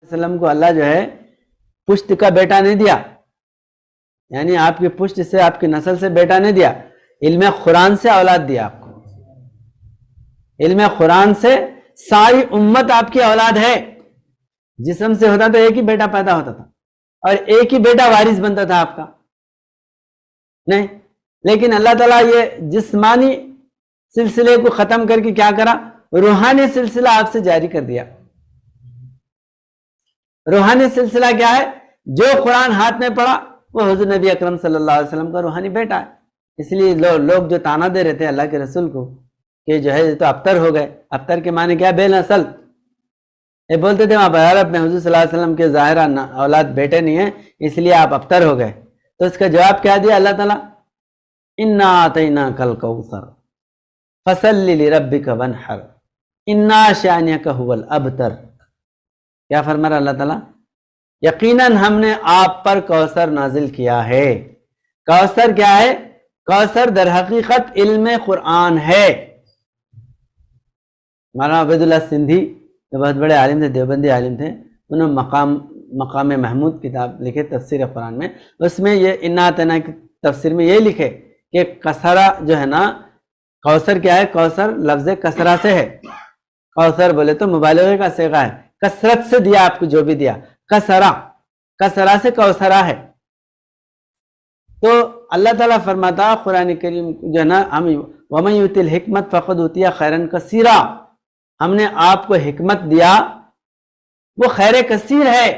وسلم کو اللہ جو ہے پشت کا بیٹا نہیں دیا، یعنی آپ کی پشت سے، آپ کی نسل سے بیٹا نہیں دیا، علم قرآن سے اولاد دیا آپ کو۔ علم قرآن سے ساری امت آپ کی اولاد ہے۔ جسم سے ہوتا تو ایک ہی بیٹا پیدا ہوتا تھا اور ایک ہی بیٹا وارث بنتا تھا آپ کا، نہیں، لیکن اللہ تعالیٰ یہ جسمانی سلسلے کو ختم کر کے کیا کرا، روحانی سلسلہ آپ سے جاری کر دیا۔ روحانی سلسلہ کیا ہے؟ جو قرآن ہاتھ میں پڑا وہ حضور نبی اکرم صلی اللہ علیہ وسلم کا روحانی بیٹا ہے۔ اس لیے لوگ جو تانا دے رہے تھے اللہ کے رسول کو کہ جو ہے تو ابتر ہو گئے، ابتر کے معنی کیا؟ بے نسل۔ یہ بولتے تھے وہاں پر عرب میں حضور صلی اللہ علیہ وسلم کے ظاہرہ اولاد بیٹے نہیں ہیں، اس لیے آپ ابتر ہو گئے۔ تو اس کا جواب کیا دیا اللہ تعالیٰ؟ انا اعطیناک الکوثر فصلی لربک وانحر انا شانئک هو الابتر۔ کیا فرما رہا اللہ تعالیٰ؟ یقیناً ہم نے آپ پر کوثر نازل کیا ہے۔ کوثر کیا ہے؟ کوثر در حقیقت علم قرآن ہے۔ مولانا عبید اللہ سندھی جو بہت بڑے عالم تھے، دیوبندی عالم تھے، انہوں نے مقام محمود کتاب لکھے تفسیر قرآن میں، اس میں یہ انا اعطیناک کی تفسیر میں یہ لکھے کہ کسرہ جو ہے نا، کوثر کیا ہے؟ کوثر لفظ کسرہ سے ہے۔ کوثر بولے تو مبالغے کا صیغہ ہے، کثرت سے دیا آپ کو جو بھی دیا، کسرہ سے کوثرہ ہے۔ تو اللہ تعالیٰ فرماتا قرآن کریم جو ہے نا، وَمَن يُؤْتِ الْحِكْمَةَ فَقَدْ أُوتِیَ خَيْرًا كَثِيرًا، ہم نے آپ کو حکمت دیا، وہ خیر کثیر ہے۔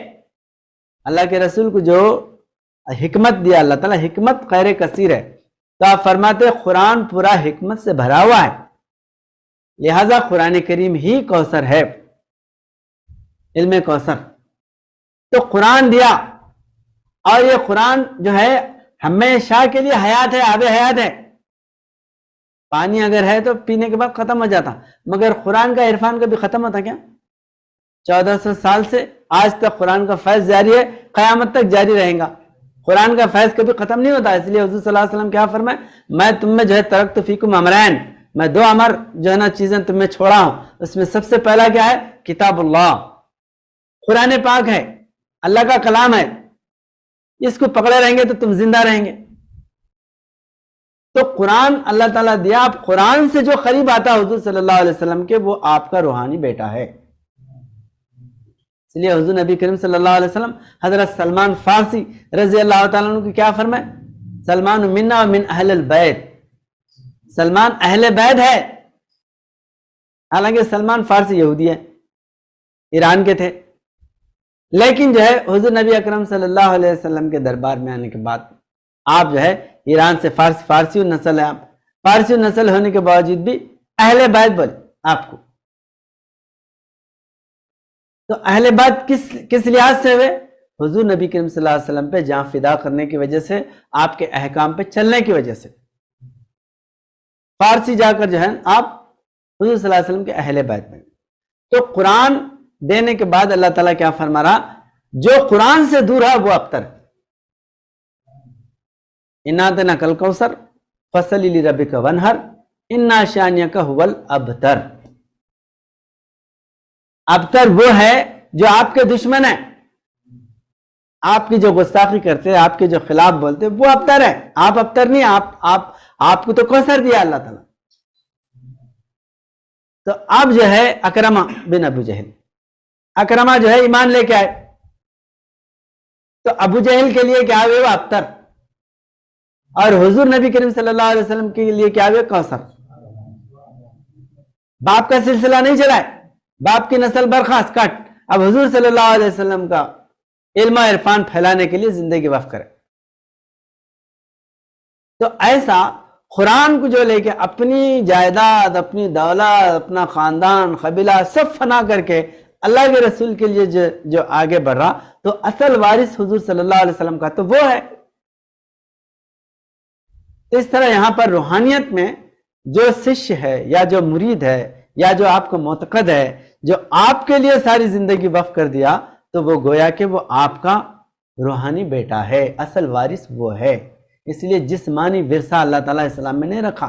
اللہ کے رسول کو جو حکمت دیا اللہ تعالیٰ، حکمت خیر کثیر ہے۔ تو آپ فرماتے قرآن پورا حکمت سے بھرا ہوا ہے، لہذا قرآن کریم ہی کوثر ہے، علم کوثر۔ تو قرآن دیا، اور یہ قرآن جو ہے ہمیشہ کے لیے حیات ہے، آب حیات ہے۔ پانی اگر ہے تو پینے کے بعد ختم ہو جاتا، مگر قرآن کا عرفان کبھی ختم ہوتا کیا؟ 1400 سال سے آج تک قرآن کا فیض جاری ہے، قیامت تک جاری رہے گا۔ قرآن کا فیض کبھی ختم نہیں ہوتا۔ اس لیے حضور صلی اللہ علیہ وسلم کیا فرمائے؟ میں تم میں جو ہے ترکت فیکم امرین، میں دو امر جو ہے نا چیزیں تم میں چھوڑا ہوں، اس میں سب سے پہلا کیا ہے؟ کتاب اللہ، قرآن پاک ہے، اللہ کا کلام ہے، اس کو پکڑے رہیں گے تو تم زندہ رہیں گے۔ تو قرآن اللہ تعالیٰ دیا، آپ قرآن سے جو قریب آتا حضور صلی اللہ علیہ وسلم کے، وہ آپ کا روحانی بیٹا ہے۔ اس لیے حضور نبی کریم صلی اللہ علیہ وسلم حضرت سلمان فارسی رضی اللہ تعالیٰ عنہ کی کیا فرمائے؟ سلمان منا من اہل البیت، سلمان اہل بیت ہے۔ حالانکہ سلمان فارسی یہودی ہے، ایران کے تھے، لیکن جو ہے حضور نبی اکرم صلی اللہ علیہ وسلم کے دربار میں آنے کے بعد آپ جو ہے ایران سے فارسی نسل ہے، آپ فارسی نسل ہونے کے باوجود بھی اہل بیت بولے آپ کو۔ تو اہل بیت کس لحاظ سے ہوئے؟ حضور نبی کریم صلی اللہ علیہ وسلم پہ جان فدا کرنے کی وجہ سے، آپ کے احکام پہ چلنے کی وجہ سے فارسی جا کر جو ہے آپ حضور صلی اللہ علیہ وسلم کے اہل بیت میں۔ تو قرآن دینے کے بعد اللہ تعالیٰ کیا فرما رہا؟ جو قرآن سے دور ہے وہ ابتر ہے۔ انا اعطیناک الکوثر فصلی لربک وانحر انا شانئک هو الابتر۔ ابتر وہ ہے جو آپ کے دشمن ہے، آپ کی جو گستاخی کرتے ہیں، آپ کے جو خلاف بولتے ہیں، وہ ابتر ہے۔ آپ ابتر نہیں، آپ کو تو کوثر دیا اللہ تعالیٰ۔ تو اب جو ہے اکرمہ بن ابو جہل، اکرمہ جو ہے ایمان لے کے آئے، تو ابو جہل کے لیے کیا ہوئے؟ وہ ابتر، اور حضور نبی کریم صلی اللہ علیہ وسلم کے لیے کیا ہوئے؟ کوثر۔ باپ کا سلسلہ نہیں چلا ہے، باپ کی نسل برخاست کٹ، اب حضور صلی اللہ علیہ وسلم کا علم و عرفان پھیلانے کے لیے زندگی وقف کرے۔ تو ایسا قرآن کو جو لے کے اپنی جائیداد، اپنی دولت، اپنا خاندان، قبیلہ سب فنا کر کے اللہ کے رسول کے لیے جو آگے بڑھ رہا، تو اصل وارث حضور صلی اللہ علیہ وسلم کا تو وہ ہے۔ اس طرح یہاں پر روحانیت میں جو شیشیہ ہے یا جو مرید ہے یا جو آپ کو معتقد ہے، جو آپ کے لیے ساری زندگی وقف کر دیا، تو وہ گویا کہ وہ آپ کا روحانی بیٹا ہے، اصل وارث وہ ہے۔ اس لیے جسمانی ورثہ اللہ تعالیٰ اسلام میں نہیں رکھا،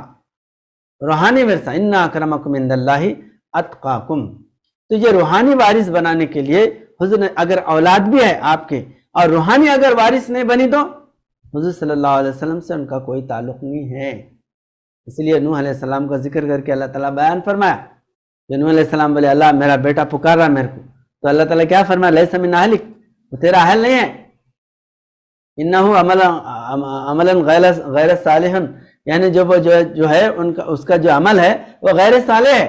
روحانی ورثہ، اِنَّ أَكْرَمَكُمْ عِندَ اللَّهِ أَتْقَاكُمْ۔ تو یہ روحانی وارث بنانے کے لیے حضور نے اگر اولاد بھی ہے آپ کے اور روحانی اگر وارث نہیں بنی تو حضور صلی اللہ علیہ وسلم سے ان کا کوئی تعلق نہیں ہے. اس لیے نوح علیہ السلام کا ذکر کر کے اللہ تعالیٰ بیان فرمایا کہ نوح علیہ السلام بولے اللہ میرا بیٹا پکار رہا میرے کو, تو اللہ تعالیٰ کیا فرمایا لیس من اہلک, وہ تیرا اہل نہیں ہے, انہو عملا غیر صالح, یعنی جو ہے ان کا اس کا جو عمل ہے وہ غیر صالح ہے,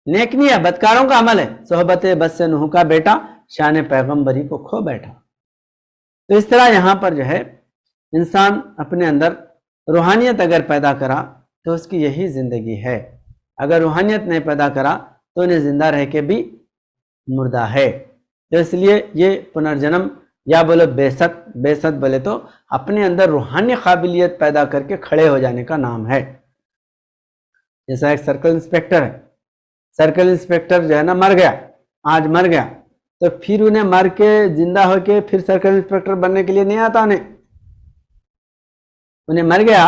نیک نہیں ہے, بدکاروں کا عمل ہے. صحبت بس سے نوح کا بیٹا شان پیغمبری کو کھو بیٹھا. تو اس طرح یہاں پر جو ہے انسان اپنے اندر روحانیت اگر پیدا کرا تو اس کی یہی زندگی ہے. اگر روحانیت نہیں پیدا کرا تو انہیں زندہ رہ کے بھی مردہ ہے. تو اس لیے یہ پنرجنم یا بولو بیست بولے تو اپنے اندر روحانی قابلیت پیدا کر کے کھڑے ہو جانے کا نام ہے. جیسا ایک سرکل انسپیکٹر ہے, سرکل انسپیکٹر جو ہے نا مر گیا, آج مر گیا, تو پھر انہیں مر کے زندہ ہو کے پھر سرکل انسپیکٹر بننے کے لیے نہیں آتا, انہیں مر گیا.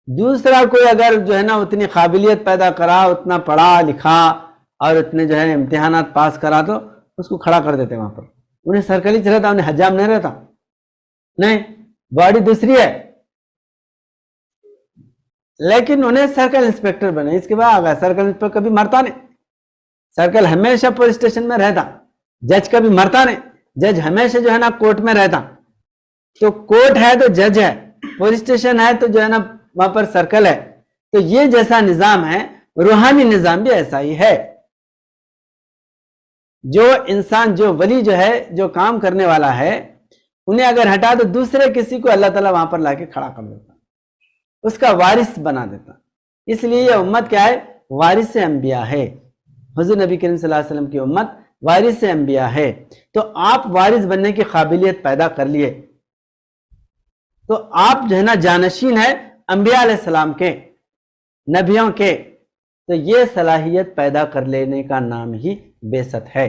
دوسرا کوئی اگر جو ہے نا اتنی قابلیت پیدا کرا, اتنا پڑھا لکھا اور اتنے جو ہے امتحانات پاس کرا تو اس کو کھڑا کر دیتے وہاں پر. انہیں سرکل ہی رہتا, انہیں حجام نہیں رہتا, نہیں, باڈی دوسری ہے, لیکن انہیں سرکل انسپیکٹر بنے. اس کے بعد آگا سرکل انسپیکٹر کبھی مرتا نہیں, سرکل ہمیشہ پولیس اسٹیشن میں رہتا. جج کبھی مرتا نہیں, جج ہمیشہ جو ہے نا کورٹ میں رہتا. تو کورٹ ہے تو جج ہے, پولیس اسٹیشن ہے تو جو ہے نا وہاں پر سرکل ہے. تو یہ جیسا نظام ہے روحانی نظام بھی ایسا ہی ہے. جو انسان جو ولی جو ہے جو کام کرنے والا ہے انہیں اگر ہٹا تو دوسرے کسی کو اللہ تعالیٰ وہاں پر لا کے کھڑا کر دیتا, اس کا وارث بنا دیتا. اس لیے یہ امت کیا ہے, وارث انبیاء ہے. حضور نبی کریم صلی اللہ علیہ وسلم کی امت وارث انبیاء ہے. تو آپ وارث بننے کی قابلیت پیدا کر لیے تو آپ جو ہے نا جانشین ہے انبیاء علیہ السلام کے, نبیوں کے. تو یہ صلاحیت پیدا کر لینے کا نام ہی بعثت ہے.